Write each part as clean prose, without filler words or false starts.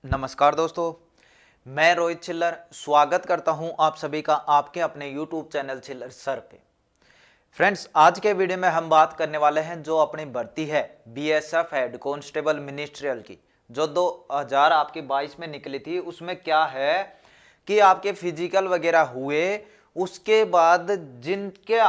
नमस्कार दोस्तों, मैं रोहित छिल्लर स्वागत करता हूं आप सभी का आपके अपने YouTube चैनल छिल्लर सर पे। फ्रेंड्स, आज के वीडियो में हम बात करने वाले हैं जो अपनी भर्ती है BSF हेड कांस्टेबल मिनिस्ट्रियल की, जो 2000 आपकी 22 में निकली थी। उसमें क्या है कि आपके फिजिकल वगैरह हुए, उसके बाद जिनके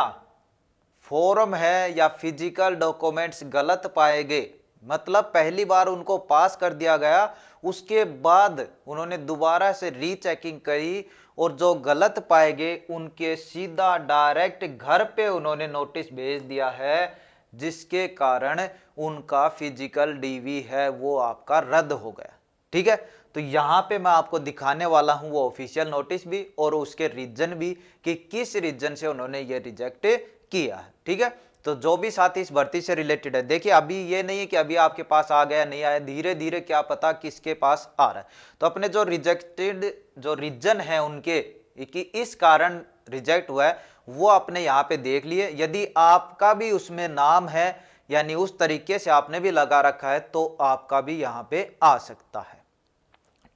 फॉर्म है या फिजिकल डॉक्यूमेंट्स गलत पाए गए, मतलब पहली बार उनको पास कर दिया गया, उसके बाद उन्होंने दोबारा से रीचेकिंग करी और जो गलत पाए गए उनके सीधा डायरेक्ट घर पे उन्होंने नोटिस भेज दिया है, जिसके कारण उनका फिजिकल डीवी है वो आपका रद्द हो गया। ठीक है, तो यहां पे मैं आपको दिखाने वाला हूं वो ऑफिशियल नोटिस भी और उसके रीजन भी कि किस रीजन से उन्होंने ये रिजेक्ट किया है। ठीक है, तो जो भी साथी इस भर्ती से रिलेटेड है, देखिए अभी ये नहीं है कि अभी आपके पास आ गया नहीं आया, धीरे धीरे क्या पता किसके पास आ रहा है। तो अपने जो रिजेक्टेड जो रीजन है उनके कि इस कारण रिजेक्ट हुआ है वो आपने यहाँ पे देख लिए। यदि आपका भी उसमें नाम है यानी उस तरीके से आपने भी लगा रखा है तो आपका भी यहाँ पे आ सकता है।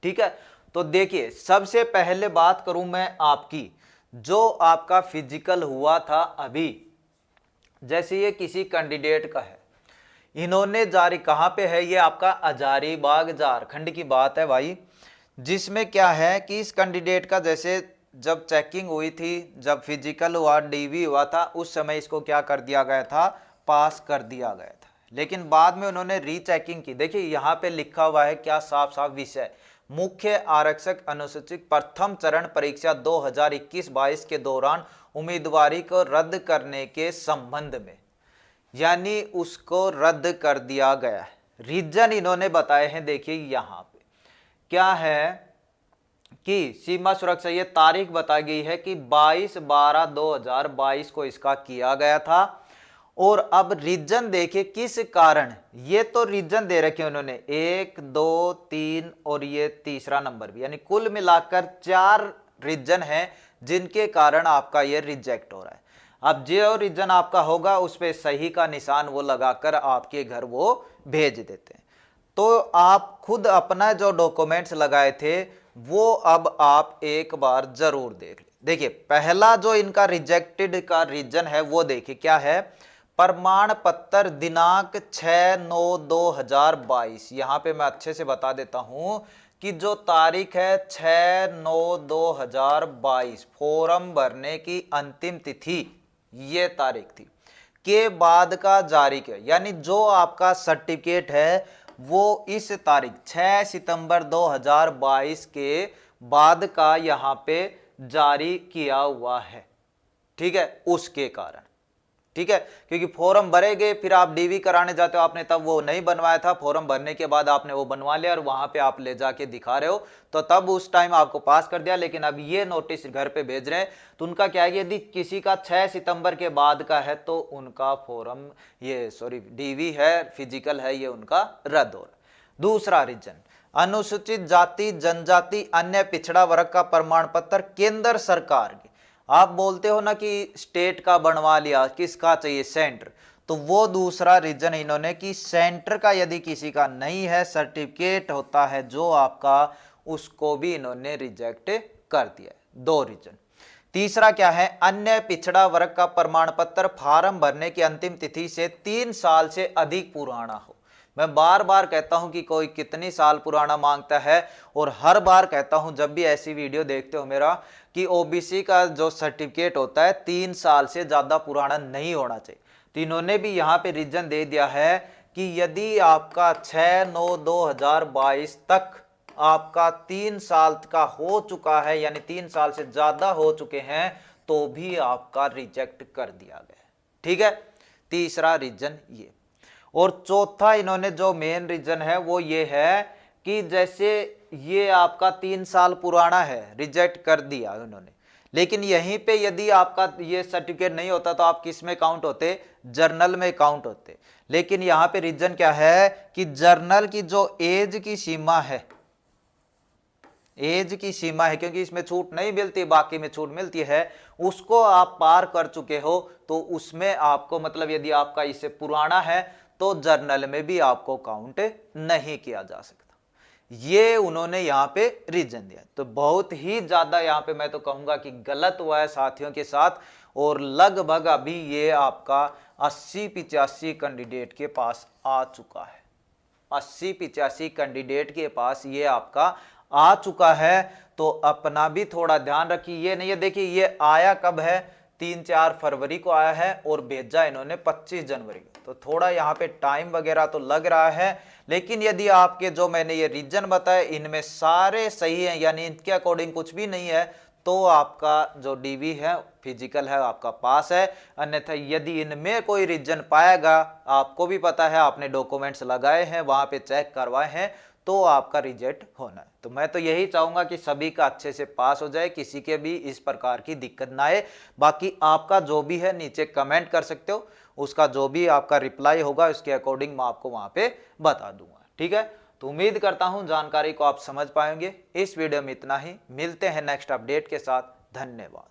ठीक है, तो देखिए सबसे पहले बात करूं मैं आपकी, जो आपका फिजिकल हुआ था अभी, जैसे ये किसी कैंडिडेट का है, इन्होंने जारी कहां पे है, ये आपका हजारीबाग झारखंड की बात है भाई, जिसमें क्या है कि इस कैंडिडेट का जैसे जब चेकिंग हुई थी, जब फिजिकल हुआ, डीवी हुआ था, उस समय इसको क्या कर दिया गया था, पास कर दिया गया था। लेकिन बाद में उन्होंने रीचेकिंग की। देखिए यहाँ पे लिखा हुआ है क्या, साफ साफ विषय मुख्य आरक्षक अनुसूचित प्रथम चरण परीक्षा 2021-22 के दौरान उम्मीदवारी को रद्द करने के संबंध में, यानी उसको रद्द कर दिया गया है। रीजन इन्होंने बताए हैं, देखिए यहां पे क्या है कि सीमा सुरक्षा, ये तारीख बताई गई है कि 22/12/2022 को इसका किया गया था। और अब रीजन देखिए किस कारण, ये तो रीजन दे रखे उन्होंने 1, 2, 3 और ये तीसरा नंबर भी, यानी कुल मिलाकर 4 रीजन है जिनके कारण आपका ये रिजेक्ट हो रहा है। अब जो रीजन आपका होगा उस पर सही का निशान वो लगाकर आपके घर वो भेज देते हैं। तो आप खुद अपना जो डॉक्यूमेंट्स लगाए थे वो अब आप एक बार जरूर देख लें। देखिए पहला जो इनका रिजेक्टेड का रीजन है वो देखिए क्या है, प्रमाण पत्र दिनांक 6/9/2022। यहां पे मैं अच्छे से बता देता हूं कि जो तारीख है 6/9/2022 फॉर्म भरने की अंतिम तिथि ये तारीख थी, के बाद का जारी किया, यानी जो आपका सर्टिफिकेट है वो इस तारीख 6 सितंबर 2022 के बाद का यहां पे जारी किया हुआ है। ठीक है, उसके कारण, ठीक है, क्योंकि फॉर्म भरे गए, फिर आप डीवी कराने जाते हो, आपने तब वो नहीं बनवाया था, फॉर्म भरने के बाद आपने वो बनवा लिया और वहां पे आप ले जाके दिखा रहे हो, तो तब उस टाइम आपको पास कर दिया। लेकिन अब ये नोटिस घर पे भेज रहे हैं तो उनका क्या है, यदि किसी का 6 सितंबर के बाद का है तो उनका फॉर्म डीवी है, फिजिकल है, ये उनका रद्द हो रहा है। दूसरा रीजन, अनुसूचित जाति जनजाति अन्य पिछड़ा वर्ग का प्रमाण पत्र केंद्र सरकार की। आप बोलते हो ना कि स्टेट का बनवा लिया, किसका चाहिए, सेंटर, तो वो दूसरा रीजन इन्होंने कि सेंटर का यदि किसी का नहीं है, सर्टिफिकेट होता है जो आपका, उसको भी इन्होंने रिजेक्ट कर दिया है। 2 रीजन। तीसरा क्या है, अन्य पिछड़ा वर्ग का प्रमाण पत्र फार्म भरने की अंतिम तिथि से 3 साल से अधिक पुराना हो। मैं बार बार कहता हूं कि कोई कितनी साल पुराना मांगता है, और हर बार कहता हूं जब भी ऐसी वीडियो देखते हो मेरा कि ओबीसी का जो सर्टिफिकेट होता है 3 साल से ज्यादा पुराना नहीं होना चाहिए। तो इन्होंने भी यहां पे रीजन दे दिया है कि यदि आपका 6/9/2022 तक आपका 3 साल का हो चुका है, यानी 3 साल से ज्यादा हो चुके हैं, तो भी आपका रिजेक्ट कर दिया गया। ठीक है, तीसरा रीजन ये। और चौथा इन्होंने जो मेन रीजन है वो ये है कि जैसे ये आपका 3 साल पुराना है, रिजेक्ट कर दिया उन्होंने, लेकिन यहीं पे यदि आपका ये सर्टिफिकेट नहीं होता तो आप किस में काउंट होते, जर्नल में काउंट होते। लेकिन यहां पे रीजन क्या है कि जर्नल की जो एज की सीमा है, एज की सीमा है, क्योंकि इसमें छूट नहीं मिलती, बाकी में छूट मिलती है, उसको आप पार कर चुके हो तो उसमें आपको, मतलब यदि आपका इससे पुराना है तो जर्नल में भी आपको काउंट नहीं किया जा सकता। ये उन्होंने यहाँ पे रीजन दिया। तो बहुत ही ज्यादा यहाँ पे मैं तो कहूंगा कि गलत हुआ है साथियों के साथ, और लगभग अभी ये आपका 80-85 कैंडिडेट के पास आ चुका है। 80-85 कैंडिडेट के पास ये आपका आ चुका है। तो अपना भी थोड़ा ध्यान रखिए। ये नहीं है, देखिए ये आया कब है, 3-4 फरवरी को आया है और भेजा इन्होंने 25 जनवरी को। तो थोड़ा यहाँ पे टाइम वगैरह तो लग रहा है, लेकिन यदि आपके जो मैंने ये रीजन बताए इनमें सारे सही हैं, यानी इनके अकॉर्डिंग कुछ भी नहीं है, तो आपका जो डीवी है फिजिकल है आपका पास है। अन्यथा यदि इनमें कोई रीजन पाएगा, आपको भी पता है आपने डॉक्यूमेंट्स लगाए हैं वहां पे चेक करवाए हैं, तो आपका रिजेक्ट होना है। तो मैं तो यही चाहूंगा कि सभी का अच्छे से पास हो जाए, किसी के भी इस प्रकार की दिक्कत ना आए। बाकी आपका जो भी है नीचे कमेंट कर सकते हो, उसका जो भी आपका रिप्लाई होगा उसके अकॉर्डिंग मैं आपको वहां पे बता दूंगा। ठीक है, तो उम्मीद करता हूं जानकारी को आप समझ पाएंगे। इस वीडियो में इतना ही, मिलते हैं नेक्स्ट अपडेट के साथ। धन्यवाद।